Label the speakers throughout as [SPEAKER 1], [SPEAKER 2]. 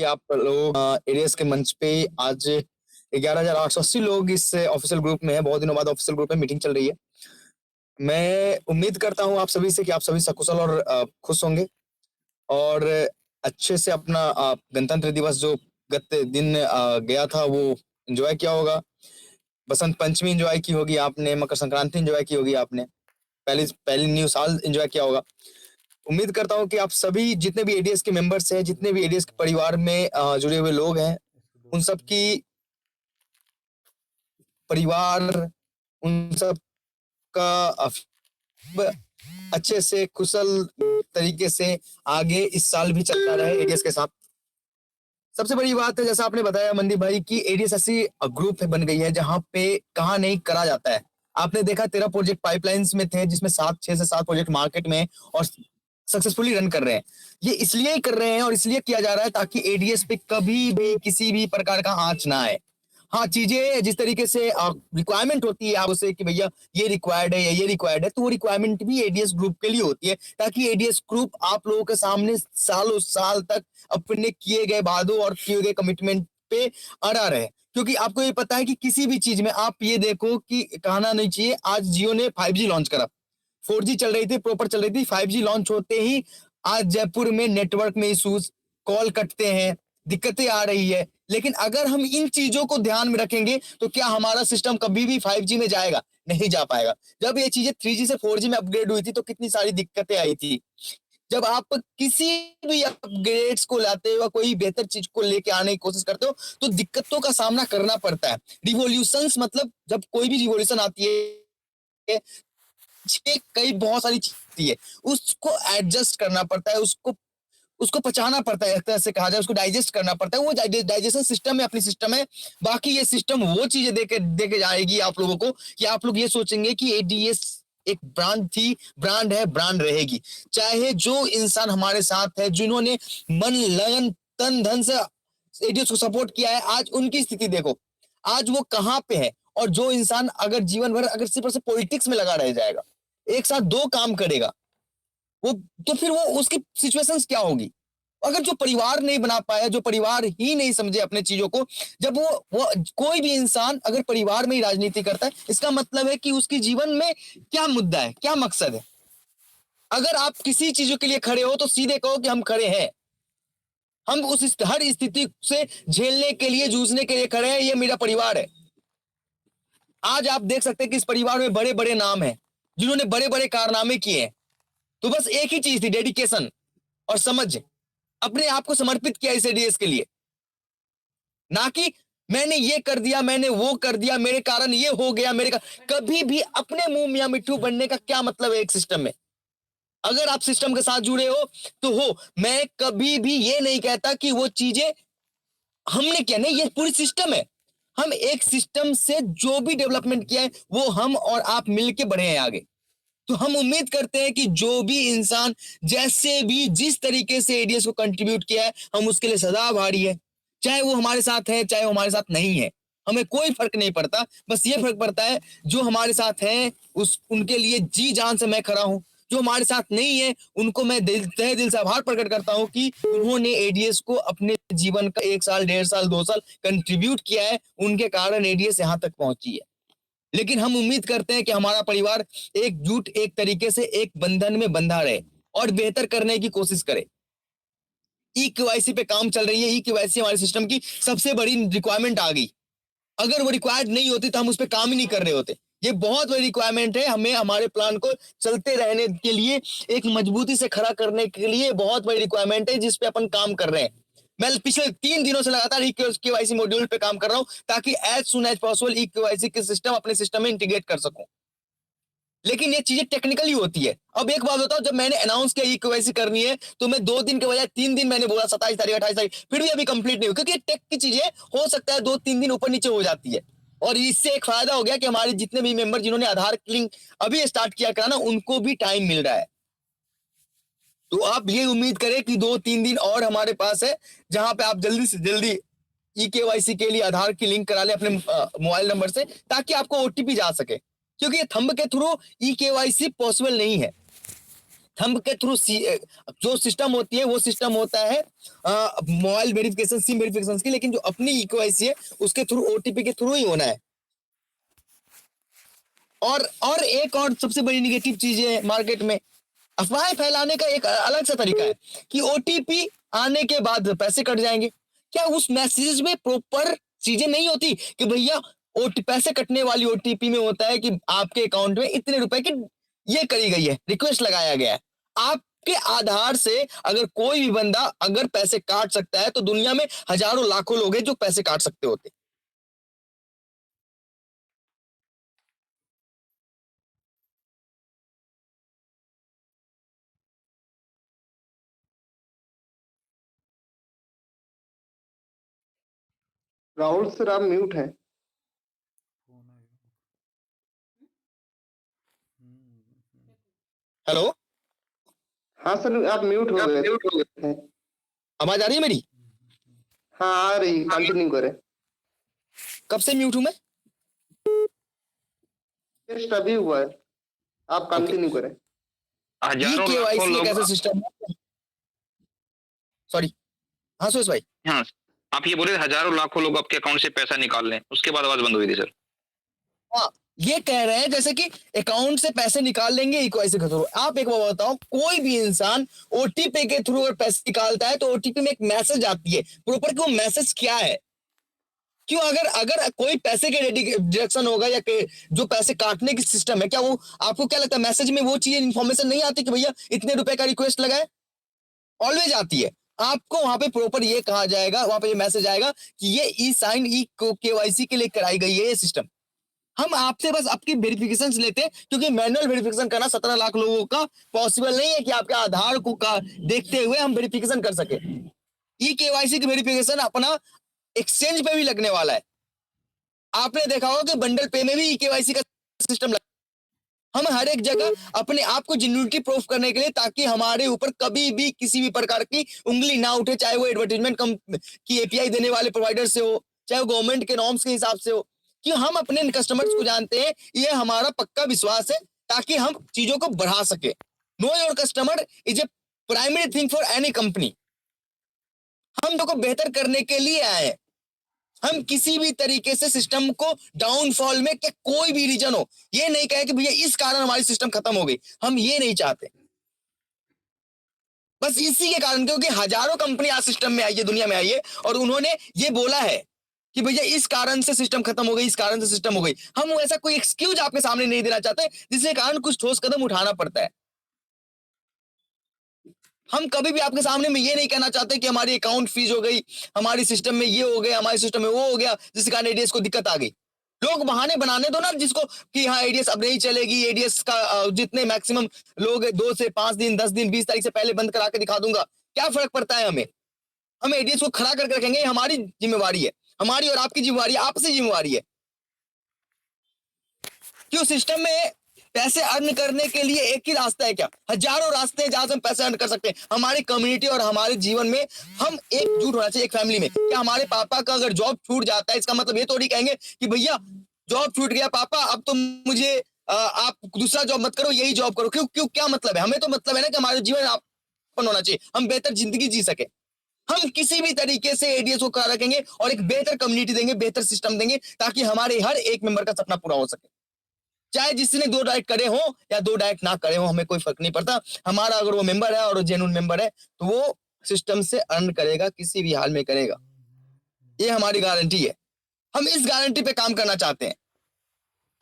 [SPEAKER 1] कि आप लोग एडीएस के मंच पे आज 11,880 लोग इस ऑफिशियल ग्रुप में हैं। बहुत दिनों बाद ऑफिशियल ग्रुप में मीटिंग चल रही है। मैं उम्मीद करता हूँ आप सभी से कि आप सभी सकुशल और खुश होंगे और अच्छे से अपना गणतंत्र दिवस जो गत दिन गया था वो एंजॉय किया होगा। बसंत पंचमी एंजॉय की होगी आपने, मकर संक्रांति एंजॉय की होगी आपने, पहली पहली न्यू साल एंजॉय किया होगा। उम्मीद करता हूँ कि आप सभी जितने भी एडीएस के मेंबर्स हैं, जितने भी एडीएस के परिवार में जुड़े हुए लोग हैं, उन सब की परिवार, उन सब का अच्छे से कुशल तरीके से आगे इस साल भी चलता रहे एडीएस के साथ। सबसे बड़ी बात है, जैसा आपने बताया मनदीप भाई, कि एडीएस ऐसी ग्रुप बन गई है जहां पे कहा नहीं करा जाता है। आपने देखा 13 प्रोजेक्ट पाइपलाइंस में थे, जिसमें 6 से 7 प्रोजेक्ट मार्केट में और सक्सेसफुली रन कर रहे हैं। ये इसलिए ही कर रहे हैं और इसलिए किया जा रहा है ताकि एडीएस पे कभी भी किसी भी प्रकार का आंच ना आए। हाँ, चीजें जिस तरीके से रिक्वायरमेंट होती है आपसे कि भैया ये रिक्वायर्ड है या ये रिक्वायर्ड है, तो वो रिक्वायरमेंट भी एडीएस ग्रुप के लिए होती है ताकि एडीएस ग्रुप आप लोगों के सामने सालों साल तक अपने किए गए वादों और किए गए कमिटमेंट पे अड़ा रहे। क्योंकि आपको ये पता है कि किसी भी चीज में आप ये देखो कि कहना नहीं चाहिए, आज जियो ने 5G लॉन्च करा, 4G चल रही थी, प्रॉपर चल रही थी, 5G लॉन्च होते ही आज जयपुर में नेटवर्क में इश्यूज, कॉल कटते हैं, दिक्कतें आ रही है। लेकिन अगर हम इन चीजों को ध्यान में रखेंगे तो क्या हमारा सिस्टम कभी भी 5G में जाएगा? नहीं जा पाएगा। जब ये चीजें 3G से 4G में अपग्रेड हुई थी तो कितनी सारी दिक्कतें आई थी। जब आप किसी भी अपग्रेड्स को लाते हो, कोई बेहतर चीज को लेके आने की कोशिश करते हो, तो दिक्कतों का सामना करना पड़ता है। रिवॉल्यूशंस मतलब जब कोई भी रिवॉल्यूशन आती है, कई बहुत सारी चीजें है, उसको एडजस्ट करना पड़ता है, उसको उसको पचाना पड़ता है, एक तरह से कहा जाए उसको डाइजेस्ट करना पड़ता है। वो डाइजेशन सिस्टम है, अपनी सिस्टम है। बाकी ये सिस्टम वो चीजें देके जाएगी आप लोगों को कि आप लोग ये सोचेंगे कि एडीएस एक ब्रांड थी, ब्रांड है, ब्रांड रहेगी। चाहे जो इंसान हमारे साथ है, जिन्होंने मन लगन तन धन से एडीएस को सपोर्ट किया है, आज उनकी स्थिति देखो, आज वो कहां पे है। और जो इंसान अगर जीवन भर अगर सिर्फ पॉलिटिक्स में लगा रह जाएगा, एक साथ दो काम करेगा, वो तो फिर वो उसकी सिचुएशंस क्या होगी? अगर जो परिवार नहीं बना पाया, जो परिवार ही नहीं समझे अपने चीजों को, जब वो कोई भी इंसान अगर परिवार में ही राजनीति करता है, इसका मतलब है कि उसके जीवन में क्या मुद्दा है, क्या मकसद है। अगर आप किसी चीजों के लिए खड़े हो तो सीधे कहो कि हम खड़े हैं, हम उस हर स्थिति से झेलने के लिए, जूझने के लिए खड़े हैं, ये मेरा परिवार है। आज आप देख सकते हैं कि इस परिवार में बड़े बड़े नाम हैं, जिन्होंने बड़े बड़े कारनामे किए हैं। तो बस एक ही चीज थी, डेडिकेशन और समझ, अपने आप को समर्पित किया इस एडीएस के लिए। ना कि मैंने ये कर दिया, मैंने वो कर दिया, मेरे कारण ये हो गया, कभी भी अपने मुंह मियां मिट्ठू बनने का क्या मतलब है एक सिस्टम में? अगर आप सिस्टम के साथ जुड़े हो तो हो। मैं कभी भी ये नहीं कहता कि वो चीजें हमने किया, नहीं, ये पूरी सिस्टम है। हम एक सिस्टम से जो भी डेवलपमेंट किया है वो हम और आप मिलके बढ़े हैं आगे। तो हम उम्मीद करते हैं कि जो भी इंसान जैसे भी जिस तरीके से एडीएस को कंट्रीब्यूट किया है, हम उसके लिए सदा आभारी है। चाहे वो हमारे साथ है, चाहे वो हमारे साथ नहीं है, हमें कोई फर्क नहीं पड़ता। बस ये फर्क पड़ता है जो हमारे साथ है उस उनके लिए जी जान से मैं खड़ा हूं। जो हमारे साथ नहीं है उनको मैं तहे दिल से आभार प्रकट करता हूं कि उन्होंने एडीएस को अपने जीवन का 1 साल, 1.5 साल, 2 साल कंट्रीब्यूट किया है। उनके कारण एडीएस यहां तक पहुंची है। लेकिन हम उम्मीद करते हैं कि हमारा परिवार एकजुट, एक तरीके से एक बंधन में बंधा रहे और बेहतर करने की कोशिश करे। ई केवाईसी पे काम चल रही है। ई केवाईसी हमारे सिस्टम की सबसे बड़ी रिक्वायरमेंट आ गई। अगर वो रिक्वायर्ड नहीं होती तो हम उस पर काम ही नहीं कर रहे होते। ये बहुत बड़ी रिक्वायरमेंट है, हमें हमारे प्लान को चलते रहने के लिए, एक मजबूती से खड़ा करने के लिए बहुत बड़ी रिक्वायरमेंट है जिस पे अपन काम कर रहे हैं। मैं पिछले 3 दिनों से लगातार ई केवाईसी मॉड्यूल पे काम कर रहा हूं ताकि as soon as possible e KYC के सिस्टम अपने सिस्टम में इंटीग्रेट कर सकूं। लेकिन ये चीजें टेक्निकली होती है। अब एक बात बताओ, जब मैंने अनाउंस किया ई केवाईसी करनी है तो मैं 2 दिन के बजाय 3 दिन मैंने बोला, 27 तारीख, 28 तारीख, फिर भी अभी कंप्लीट नहीं हुई, क्योंकि टेक की चीजें हो सकता है 2-3 दिन ऊपर नीचे हो जाती है। और इससे एक फायदा हो गया कि हमारे जितने भी मेंबर जिन्होंने आधार लिंक अभी स्टार्ट किया कराना, उनको भी टाइम मिल रहा है। तो आप ये उम्मीद करें कि 2-3 दिन और हमारे पास है, जहां पे आप जल्दी से जल्दी ई केवाईसी के लिए आधार की लिंक करा ले अपने मोबाइल नंबर से, ताकि आपको ओटीपी जा सके। क्योंकि ये थंब के थ्रू ई केवाईसी पॉसिबल नहीं है। थंब के थ्रू जो सिस्टम होती है वो सिस्टम होता है मोबाइल वेरिफिकेशन, सिम वेरिफिकेशन की, लेकिन जो अपनी ईकेवाईसी है उसके थ्रू ओटीपी के थ्रू ही होना है। और एक और सबसे बड़ी निगेटिव चीज है मार्केट में, अफवाहें फैलाने का एक अलग सा तरीका है कि ओटीपी आने के बाद पैसे कट जाएंगे। क्या उस मैसेज में प्रॉपर चीजें नहीं होती कि भैया पैसे कटने वाली ओटीपी में होता है कि आपके अकाउंट में इतने रुपए की ये करी गई है, रिक्वेस्ट लगाया गया है। आपके आधार से अगर कोई भी बंदा अगर पैसे काट सकता है तो दुनिया में हजारों लाखों लोग हैं जो पैसे काट सकते होते।
[SPEAKER 2] राहुल सर आप म्यूट हैं।
[SPEAKER 1] हेलो,
[SPEAKER 2] हाँ सर आप म्यूट हो गए।
[SPEAKER 1] आवाज आ रही है मेरी?
[SPEAKER 2] हाँ आ रही, कंटिन्यू करें।
[SPEAKER 1] कब से म्यूट हूं मैं?
[SPEAKER 2] जस्ट अभी हुआ है, आप कंटिन्यू करें।
[SPEAKER 3] हजारों लाखों
[SPEAKER 1] केवाईसी एक
[SPEAKER 3] लोग।
[SPEAKER 1] ऐसा सिस्टम है, सॉरी, हाँ सुरेश भाई।
[SPEAKER 3] हाँ, आप ये बोले हजारों लाखों लोग आपके अकाउंट से पैसा निकाल लें, उसके बाद आवाज बंद हुई थी सर।
[SPEAKER 1] हाँ, ये कह रहे हैं जैसे कि अकाउंट से पैसे निकाल लेंगे इक्वाइसी के थ्रू। आप एक बात बताओ, कोई भी इंसान ओटीपी के थ्रू अगर पैसे निकालता है तो ओटीपी में एक मैसेज आती है प्रॉपर, कि वो मैसेज क्या है। क्यों? अगर अगर कोई पैसे के डिडक्शन होगा या जो पैसे काटने की सिस्टम है, क्या वो आपको क्या लगता है मैसेज में वो चीज इन्फॉर्मेशन नहीं आती कि भैया इतने रुपए का रिक्वेस्ट लगा है? ऑलवेज आती है। आपको वहां पे प्रॉपर ये कहा जाएगा, वहां पे ये मैसेज आएगा कि ये ई साइन ई केवाईसी के लिए कराई गई है ये सिस्टम। हम आपसे बस आपकी वेरिफिकेशन लेते हैं, क्योंकि मैनुअल वेरिफिकेशन करना 17 लाख लोगों का पॉसिबल नहीं है कि आपके आधार को देखते हुए हम वेरिफिकेशन कर सके। ई केवाईसी की वेरिफिकेशन अपना एक्सचेंज पे भी लगने वाला है। आपने देखा होगा कि बंडल पे में भी ई केवाईसी का सिस्टम हम हर एक जगह अपने आप को जेन्युइनिटी प्रूफ करने के लिए, ताकि हमारे ऊपर कभी भी किसी भी प्रकार की उंगली ना उठे, चाहे वो एडवर्टाइजमेंट की एपीआई देने वाले प्रोवाइडर से हो, चाहे वो गवर्नमेंट के नॉर्म्स के हिसाब से हो, कि हम अपने कस्टमर्स को जानते हैं। ये हमारा पक्का विश्वास है, ताकि हम चीजों को बढ़ा सके। Know your customer is a primary thing for any company. हम लोग को बेहतर करने के लिए आए हैं। हम किसी भी तरीके से सिस्टम को डाउनफॉल में क्या कोई भी रीजन हो, ये नहीं कहे कि भैया इस कारण हमारी सिस्टम खत्म हो गई, हम ये नहीं चाहते। बस इसी के कारण, क्योंकि हजारों कंपनी आज सिस्टम में आई है, दुनिया में आई है, और उन्होंने ये बोला है कि भैया इस कारण से सिस्टम खत्म हो गई, इस कारण से सिस्टम हो गई। हम ऐसा कोई एक्सक्यूज आपके सामने नहीं देना चाहते जिसके कारण कुछ ठोस कदम उठाना पड़ता है। हम कभी भी आपके सामने में ये नहीं कहना चाहते कि हमारी अकाउंट फीस हो गई, हमारी सिस्टम में ये हो गया, हमारे सिस्टम में वो हो गया, जिसके कारण एडीएस को दिक्कत आ गई। लोग बहाने बनाने दो ना जिसको, कि हाँ एडीएस अब नहीं चलेगी, एडीएस का जितने मैक्सिमम लोग 2 से 5 दिन, 10 दिन, 20 तारीख से पहले बंद करा के दिखा दूंगा, क्या फर्क पड़ता है हमें? हम एडीएस को खड़ा करके रखेंगे, हमारी जिम्मेवारी है, हमारी और आपकी जिम्मेवारी, आपसी जिम्मेवारी है। क्यों? सिस्टम में पैसे अर्न करने के लिए एक ही रास्ता है क्या? हजारों रास्ते हैं जहां से हम पैसे अर्न कर सकते हैं। हमारी कम्युनिटी और हमारे जीवन में हम एकजुट होना चाहिए, एक फैमिली में। क्या हमारे पापा का अगर जॉब छूट जाता है, इसका मतलब ये थोड़ी कहेंगे कि भैया जॉब छूट गया पापा, अब तो मुझे आप दूसरा जॉब मत करो, यही जॉब करो। क्यों क्यों क्या मतलब है? हमें तो मतलब है ना कि हमारा जीवन यापन होना चाहिए, हम बेहतर जिंदगी जी सके। हम किसी भी तरीके से एडीएस को खड़ा रखेंगे और एक बेहतर कम्युनिटी देंगे, बेहतर सिस्टम देंगे, ताकि हमारे हर एक मेंबर का सपना पूरा हो सके। चाहे जिसने 2 डाइट करे हो या 2 डाइट ना करे हो, हमें कोई फर्क नहीं पड़ता। हमारा अगर वो मेंबर है और जेन्युइन मेंबर है तो वो सिस्टम से अर्न करेगा, किसी भी हाल में करेगा। ये हमारी गारंटी है। हम इस गारंटी पे काम करना चाहते हैं।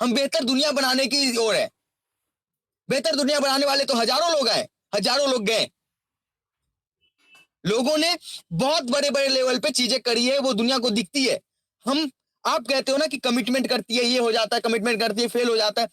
[SPEAKER 1] हम बेहतर दुनिया बनाने की ओर है। बेहतर दुनिया बनाने वाले तो हजारों लोग आए, हजारों लोग गए। लोगों ने बहुत बड़े बड़े लेवल पे चीजें करी है, वो दुनिया को दिखती है। हम आप कहते हो ना कि कमिटमेंट करती है, ये हो जाता है, कमिटमेंट करती है, फेल हो जाता है।